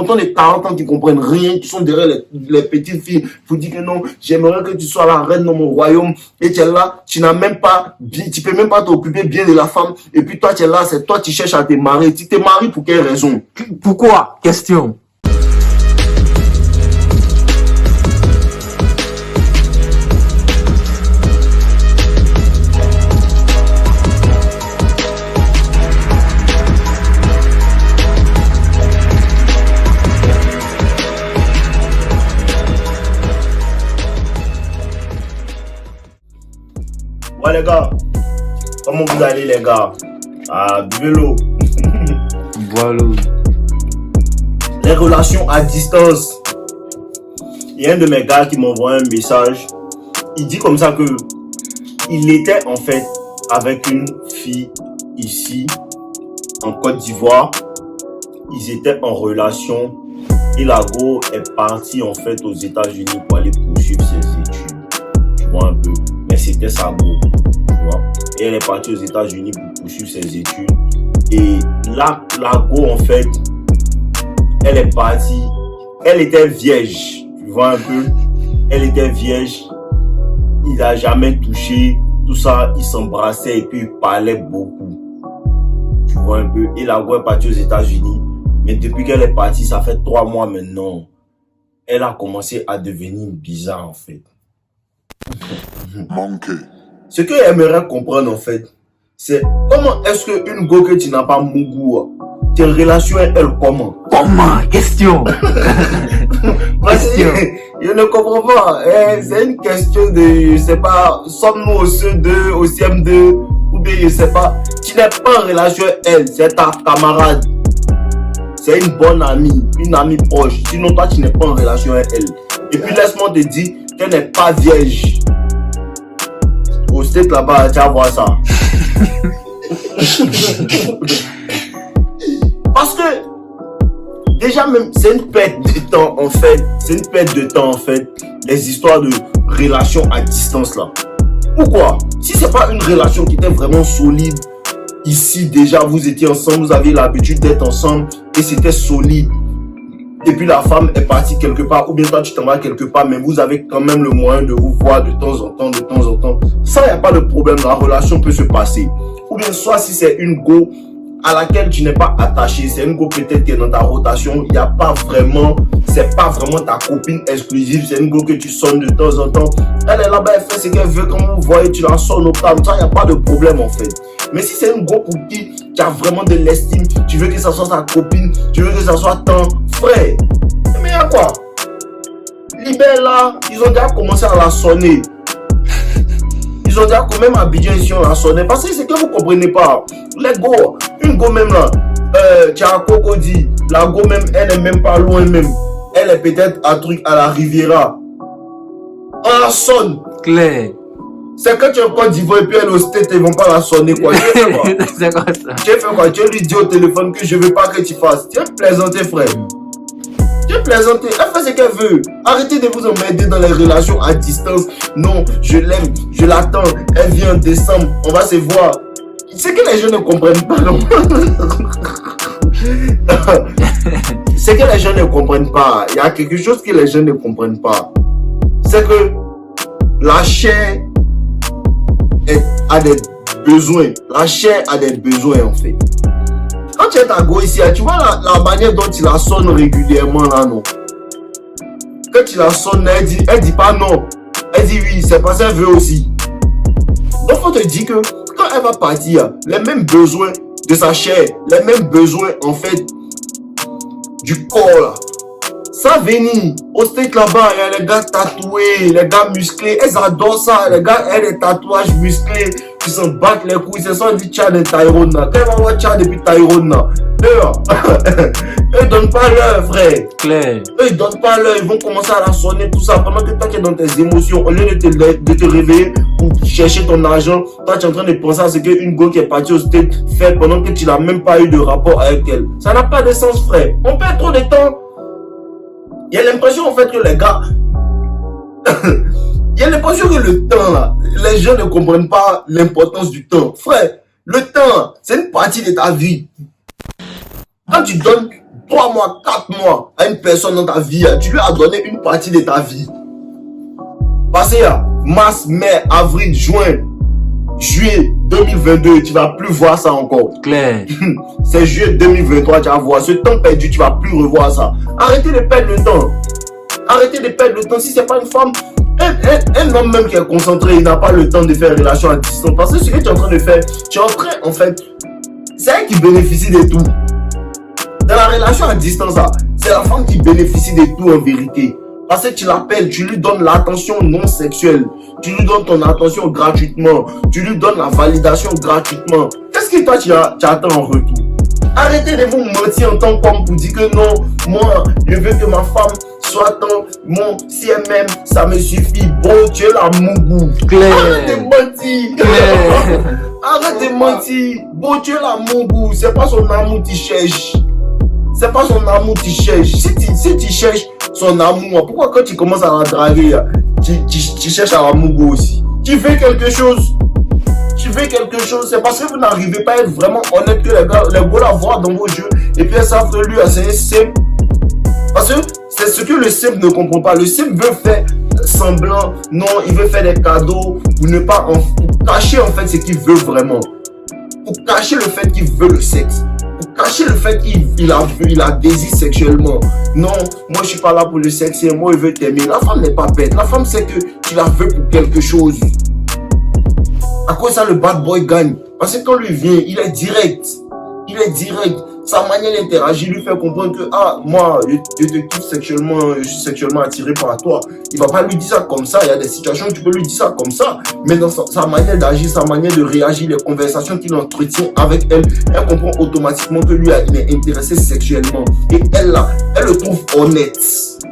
50 ans, les 40 ans qui comprennent rien, qui sont derrière les petites filles pour dire que non, j'aimerais que tu sois la reine dans mon royaume. Et tu es là, tu n'as même pas, tu peux même pas t'occuper bien de la femme. Et puis toi, tu es là, c'est toi, tu cherches à te marier. Tu te maries pour quelle raison? Pourquoi? Question. Ouais les gars, comment vous allez les gars? Ah, buvez l'eau. Voilà. Les relations à distance. Il y a un de mes gars qui m'envoie un message. Il dit comme ça que il était en fait avec une fille ici en Côte d'Ivoire. Ils étaient en relation et la go est partie en fait aux États-Unis pour aller poursuivre ses études. Tu vois un peu. Mais c'était sa go. Tu vois. Et elle est partie aux États-Unis pour poursuivre ses études. Et là, la go en fait, elle est partie. Elle était vierge. Tu vois un peu. Elle était vierge. Il n'a jamais touché. Tout ça, ils s'embrassaient et puis ils parlaient beaucoup. Tu vois un peu. Et la go est partie aux États-Unis. Mais depuis qu'elle est partie, ça fait 3 mois maintenant. Elle a commencé à devenir bizarre en fait. Monkey. Ce que j'aimerais comprendre en fait, c'est comment est-ce qu'une go que tu n'as pas Mougou, tes relations avec elle comment? Comment? Question. Question. Je ne comprends pas. C'est une question de, je sais pas, sommes-nous au CE2, au CM2, ou bien je sais pas. Tu n'es pas en relation avec elle, c'est ta camarade. C'est une bonne amie, une amie proche. Sinon toi tu n'es pas en relation avec elle. Et puis laisse-moi te dire qu'elle n'est pas vierge. Au steak là-bas, tu vas voir ça. Parce que déjà même c'est une perte de temps en fait. C'est une perte de temps en fait. Les histoires de relations à distance là. Pourquoi? Si c'est pas une relation qui était vraiment solide, ici déjà vous étiez ensemble, vous aviez l'habitude d'être ensemble et c'était solide. Et puis la femme est partie quelque part, ou bien toi tu t'en vas quelque part, mais vous avez quand même le moyen de vous voir de temps en temps, de temps en temps. Ça, il n'y a pas de problème, la relation peut se passer. Ou bien soit si c'est une go à laquelle tu n'es pas attaché, c'est une go peut-être qui est dans ta rotation, il n'y a pas vraiment, c'est pas vraiment ta copine exclusive, c'est une go que tu sonnes de temps en temps. Elle est là-bas, elle fait ce qu'elle veut, quand vous voyez, tu la sonnes au calme, ça, il n'y a pas de problème en fait. Mais si c'est une go pour qui tu as vraiment de l'estime, tu veux que ça soit ta copine, tu veux que ça soit ton frère, mais à quoi? Libère là, ils ont déjà commencé à la sonner. Ils ont déjà quand même Abidjan ici, on la sonné. Parce que c'est que vous ne comprenez pas. Les go, une go même là, tu as un cocody, la go même, elle n'est même pas loin même. Elle est peut-être un truc à la Riviera. On la sonne. Claire. C'est quand tu es en Côte d'Ivoire et puis elle est au state, ils ne vont pas la sonner quoi. Tu fais quoi? C'est quoi ça? Tu fais quoi? Tu lui dis au téléphone que je ne veux pas que tu fasses. Tu es plaisanté frère. Tu es plaisanté. Elle fait ce qu'elle veut. Arrêtez de vous emmerder dans les relations à distance. Non, je l'aime, je l'attends. Elle vient en décembre, on va se voir. C'est que les gens ne comprennent pas, non? C'est que les gens ne comprennent pas. Il y a quelque chose que les gens ne comprennent pas. C'est que la chair a des besoins. La chair a des besoins en fait. Quand tu es à go ici, tu vois la manière dont tu la sonnes régulièrement là, non? Quand tu la sonnes, elle dit pas non. Elle dit oui, c'est parce qu'elle veut aussi. Donc faut te dire que quand elle va partir, les mêmes besoins de sa chair, les mêmes besoins en fait du corps là, ça venir au steak là-bas, il y a les gars tatoués, les gars musclés, elles adorent ça, les gars, elles les tatouages musclés, qui s'en battent les couilles, c'est ça dit Tchad et Tyrone là. Quand elle va voir Tchad depuis Tyrone là, eux donnent pas l'heure frère. Claire. Eux ils donnent pas l'heure, ils vont commencer à la sonner tout ça pendant que toi tu es dans tes émotions, au lieu de te réveiller pour chercher ton argent, toi tu es en train de penser à ce qu'une go qui est partie au state fait pendant que tu n'as même pas eu de rapport avec elle. Ça n'a pas de sens frère, on perd trop de temps. Il y a l'impression en fait que les gars il y a l'impression que le temps là, les gens ne comprennent pas l'importance du temps. Frère, le temps, c'est une partie de ta vie. Quand tu donnes 3 mois, 4 mois à une personne dans ta vie, tu lui as donné une partie de ta vie. Passé à mars, mai, avril, juin, juillet 2022, tu vas plus voir ça encore. Clair. C'est juillet 2023, tu vas voir. Ce temps perdu, tu vas plus revoir ça. Arrêtez de perdre le temps. Arrêtez de perdre le temps. Si c'est pas une femme, un homme même qui est concentré, il n'a pas le temps de faire une relation à distance. Parce que ce que tu es en train de faire, tu es en train, en fait, c'est elle qui bénéficie de tout. Dans la relation à distance, c'est la femme qui bénéficie de tout en vérité. Parce que tu l'appelles, tu lui donnes l'attention non sexuelle. Tu lui donnes ton attention gratuitement. Tu lui donnes la validation gratuitement. Qu'est-ce que toi tu attends en retour? Arrêtez de vous mentir en tant qu'homme pour dire que non, moi, je veux que ma femme soit mon si elle m'aime, ça me suffit. Bon, tu es la mougou. Claire. Arrête de mentir. Claire. Arrête de mentir. Bon, tu es la mougou. C'est pas son amour qui cherche. C'est pas son amour qui cherche. Si tu cherches son amour, pourquoi quand tu commences à la draguer, tu cherches à la mougou aussi? Tu veux quelque chose. Tu veux quelque chose, c'est parce que vous n'arrivez pas à être vraiment honnête que les gars la voient dans vos jeux et puis elles savent que lui, c'est un simp. Parce que c'est ce que le simp ne comprend pas. Le simp veut faire semblant, non, il veut faire des cadeaux pour ne pas pour cacher en fait ce qu'il veut vraiment. Pour cacher le fait qu'il veut le sexe. Pour cacher le fait qu'il a désir sexuellement. Non, moi je suis pas là pour le sexe et moi je veux t'aimer. La femme n'est pas bête. La femme sait que tu la veux pour quelque chose. À cause de ça, le bad boy gagne. Parce que quand lui vient, il est direct. Il est direct. Sa manière d'interagir lui fait comprendre que, ah, moi, je te kiffe sexuellement, je suis sexuellement attiré par toi. Il va pas lui dire ça comme ça. Il y a des situations où tu peux lui dire ça comme ça. Mais dans sa manière d'agir, sa manière de réagir, les conversations qu'il entretient avec elle, elle comprend automatiquement que lui, il est intéressé sexuellement. Et elle, là, elle le trouve honnête.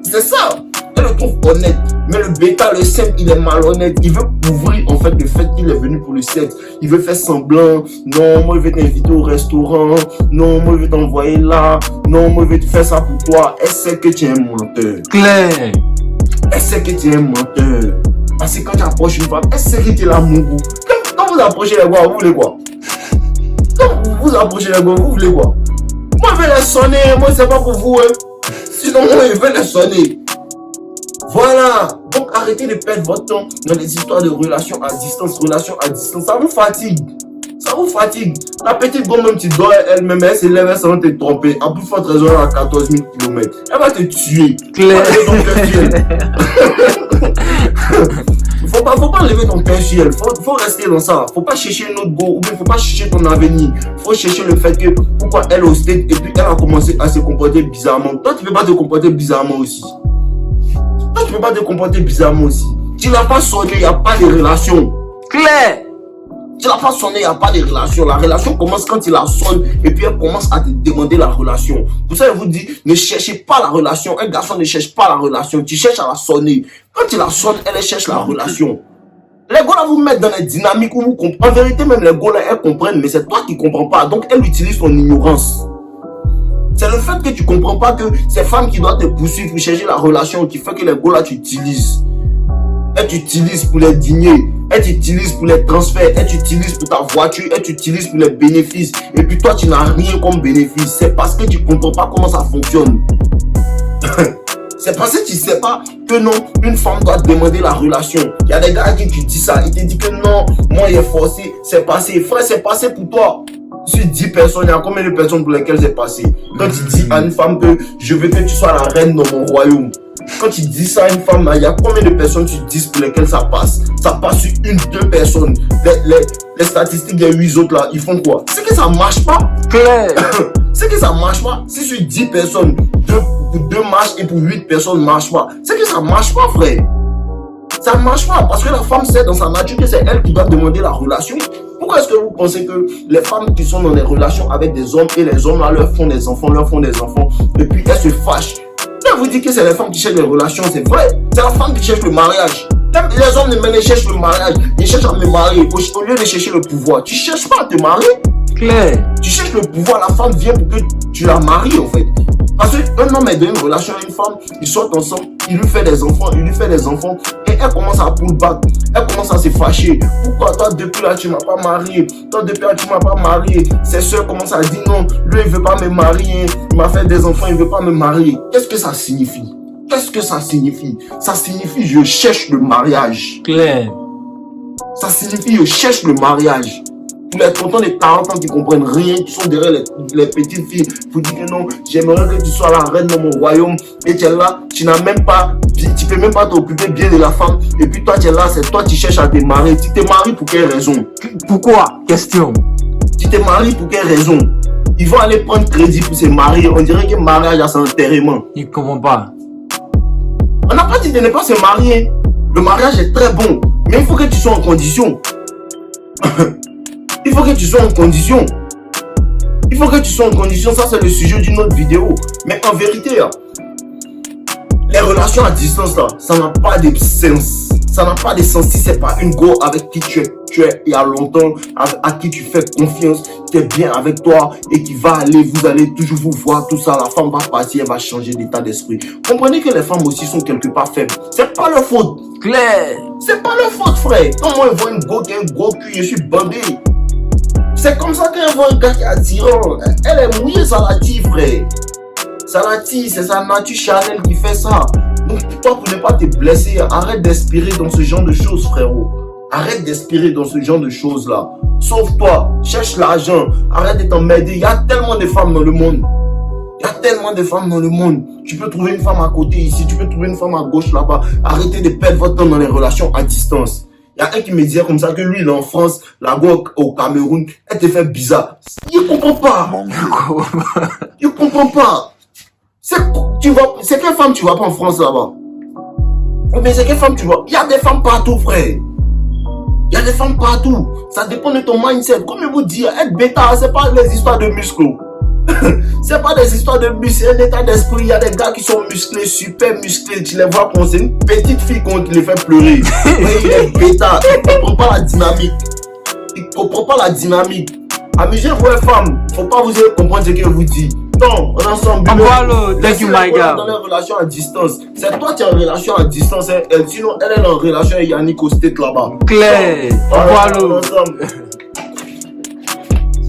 C'est ça. Elle le trouve honnête. Mais le bêta, le simple, il est malhonnête. Il veut couvrir en fait le fait qu'il est venu pour le sexe. Il veut faire semblant. Non, moi je vais t'inviter au restaurant. Non, moi je vais t'envoyer là. Non, moi je vais te faire ça pour toi. Elle sait que tu es un menteur. Claire. Elle sait que tu es un menteur. Parce que quand tu approches une femme, elle sait que tu es la mougou. Quand vous approchez les gars, vous voulez quoi? Quand vous approchez les gars, vous voulez quoi? Moi je vais les sonner. Moi c'est pas pour vous. Sinon moi je vais les sonner. Voilà, donc arrêtez de perdre votre temps dans les histoires de relations à distance, ça vous fatigue. Ça vous fatigue. La petite gomme, même tu dors elle-même, elle se lève sans te tromper. En plus forte raison, à 14 000 km. Elle va te tuer. Claire. Faut pas lever ton cœur sur elle. Faut rester dans ça. Faut pas chercher un autre go ou bien faut pas chercher ton avenir. Faut chercher le fait que pourquoi elle au stade et puis elle a commencé à se comporter bizarrement. Toi, tu peux pas te comporter bizarrement aussi. Toi, tu peux pas te comporter bizarrement aussi. Tu n'as pas sonné, il n'y a pas de relation. Claire. Tu n'as pas sonné, il n'y a pas de relation. La relation commence quand tu la sonnes et puis elle commence à te demander la relation. Pour ça, je vous dis, ne cherchez pas la relation. Un garçon ne cherche pas la relation. Tu cherches à la sonner. Quand tu la sonnes, elle cherche la relation. Les gars là vous mettent dans les dynamiques où vous comprenez. En vérité, même les gars là, elles comprennent, mais c'est toi qui ne comprends pas. Donc, elle utilise ton ignorance. C'est le fait que tu comprends pas que ces femmes qui doivent te poursuivre pour chercher la relation qui fait que les gars là tu utilises. Elle t'utilise pour les dîners, elle t'utilise pour les transferts, elle t'utilise pour ta voiture, elle t'utilise pour les bénéfices. Et puis toi tu n'as rien comme bénéfice. C'est parce que tu comprends pas comment ça fonctionne. C'est parce que tu sais pas que non, une femme doit demander la relation. Il y a des gars à qui tu dis ça, ils te disent que non, moi il est forcé, c'est passé. Frère, c'est passé pour toi. Sur 10 personnes, il y a combien de personnes pour lesquelles c'est passé? Quand tu dis à une femme que je veux que tu sois la reine dans mon royaume. Quand tu dis ça à une femme, il y a combien de personnes tu dis pour lesquelles ça passe? Ça passe sur 1-2 personnes. Les statistiques des 8 autres là, ils font quoi? C'est que ça marche pas. Claire. C'est que ça marche pas. Si sur 10 personnes, 2 marchent et pour 8 personnes marchent pas. C'est que ça marche pas, frère. Ça marche pas parce que la femme sait dans sa nature que c'est elle qui doit demander la relation. Pourquoi est-ce que vous pensez que les femmes qui sont dans des relations avec des hommes et les hommes là leur font des enfants, et puis elles se fâchent? Je vous dis que c'est les femmes qui cherchent les relations, c'est vrai. C'est la femme qui cherche le mariage. Les hommes ne cherchent le mariage, ils cherchent à me marier. Au lieu de chercher le pouvoir, tu cherches pas à te marier. Claire. Tu cherches le pouvoir, la femme vient pour que tu la maries en fait. Parce qu'un homme est dans une relation avec une femme, ils sortent ensemble, il lui fait des enfants, et elle commence à pull back, elle commence à se fâcher. Pourquoi toi depuis là tu m'as pas marié, Ses soeurs commencent à dire non, lui il veut pas me marier, il m'a fait des enfants, il veut pas me marier. Qu'est-ce que ça signifie? Ça signifie je cherche le mariage. Claire. Ça signifie je cherche le mariage. Tous les tontons de 40 ans qui comprennent rien, qui sont derrière les petites filles, vous dites que non, j'aimerais que tu sois la reine de mon royaume, et tu es là, tu peux même pas t'occuper bien de la femme, et puis toi tu es là, c'est toi qui cherches à te marier. Tu te maries pour quelle raison? Pourquoi? Question. Tu te maries pour quelle raison? Ils vont aller prendre crédit pour se marier, on dirait que mariage c'est un enterrement. Il comprend pas. On n'a pas dit de ne pas se marier. Le mariage est très bon, mais il faut que tu sois en condition. Il faut que tu sois en condition. Ça c'est le sujet d'une autre vidéo. Mais en vérité, les relations à distance là, ça n'a pas de sens. Si c'est pas une go avec qui tu es il y a longtemps, à qui tu fais confiance, qui est bien avec toi et qui va aller, vous allez toujours vous voir, tout ça. La femme va partir, elle va changer d'état d'esprit. Comprenez que les femmes aussi sont quelque part faibles. C'est pas leur faute. Claire. C'est pas leur faute, frère. Quand moi je vois une go qui a un gros cul, je suis bandé. C'est comme ça qu'elle voit un gars qui est attirant. Elle est mouillée, ça la tire, frère. Ça la tire, c'est sa nature charnelle qui fait ça. Donc toi, pour ne pas te blesser, arrête d'aspirer dans ce genre de choses, frérot. Arrête d'aspirer dans ce genre de choses-là. Sauve-toi, cherche l'argent, arrête de t'emmerder. Il y a tellement de femmes dans le monde. Tu peux trouver une femme à côté ici, tu peux trouver une femme à gauche là-bas. Arrêtez de perdre votre temps dans les relations à distance. Il y a un qui me disait comme ça que lui, il est en France, la go au Cameroun, elle te fait bizarre. Il comprend pas. C'est quelle femme tu vois pas en France là-bas? Mais c'est quelle femme tu vois? Il y a des femmes partout, frère. Ça dépend de ton mindset. Comme je vous dis, être bêta, c'est pas les histoires de muscles. C'est pas des histoires de muscles, c'est un état d'esprit. Il y a des gars qui sont musclés, super musclés. Tu les vois penser, une petite fille qu'on les fait pleurer. Mais il est bêta, il comprend pas la dynamique. Amusez-vous les femmes, faut pas vous comprendre ce que je vous dis. Non, on est ensemble. Thank you, my God. Dans les relations à distance. C'est toi qui es en relation à distance. Sinon, elle est en relation avec Yannick au state là-bas. Claire. On est ensemble.